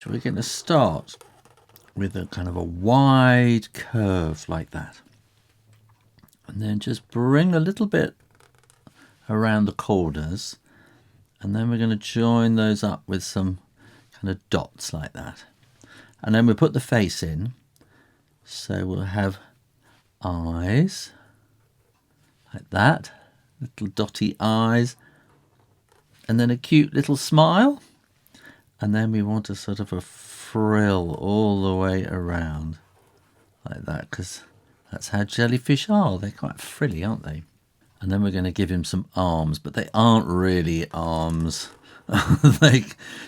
So we're going to start with a kind of a wide curve like that. And then just bring a little bit around the corners. And then we're going to join those up with some kind of dots like that. And then we'll put the face in. So we'll have eyes like that, little dotty eyes, and then a cute little smile. And then we want a sort of a frill all the way around like that, because that's how jellyfish are. They're quite frilly, aren't they? And then we're going to give him some arms, but they aren't really arms.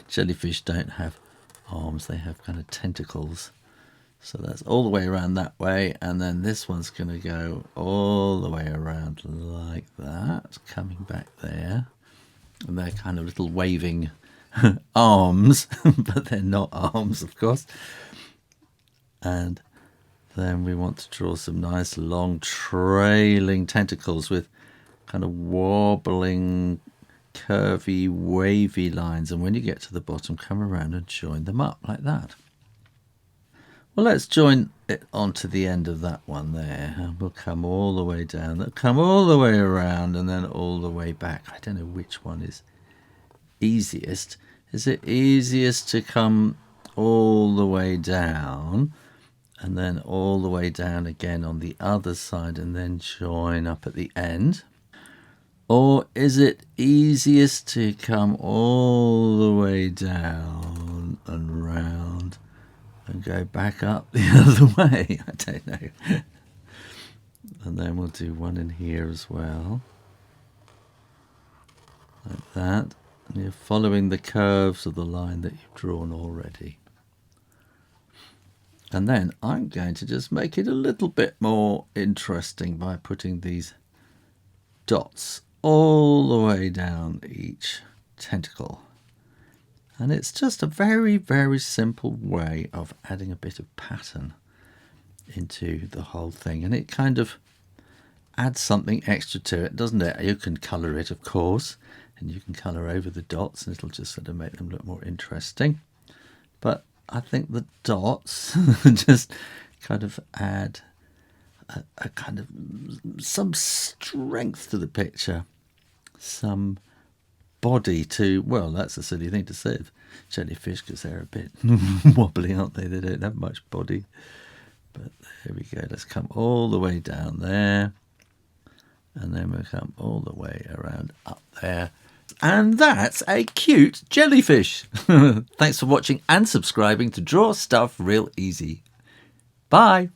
Jellyfish don't have arms, they have kind of tentacles. So that's all the way around that way, and then this one's going to go all the way around like that, coming back there. And they're kind of little waving arms, but they're not arms, of course. And then we want to draw some nice long trailing tentacles with kind of wobbling, curvy, wavy lines. And when you get to the bottom, come around and join them up like that. Well, let's join it onto the end of that one there. And we'll come all the way down, they'll come all the way around, and then all the way back. I don't know which one is easiest. Is it easiest to come all the way down and then all the way down again on the other side and then join up at the end? Or is it easiest to come all the way down and round and go back up the other way? I don't know. And then we'll do one in here as well, like that. And you're following the curves of the line that you've drawn already. And then I'm going to just make it a little bit more interesting by putting these dots all the way down each tentacle. And it's just a very, very simple way of adding a bit of pattern into the whole thing. And it kind of adds something extra to it, doesn't it? You can colour it, of course, and you can colour over the dots and it'll just sort of make them look more interesting. But I think the dots just kind of add a kind of some strength to the picture, some body to, well, that's a silly thing to say of jellyfish because they're a bit wobbly, aren't they? They don't have much body. But there we go. Let's come all the way down there. And then we'll come all the way around up there. And that's a cute jellyfish. Thanks for watching and subscribing to Draw Stuff Real Easy. Bye.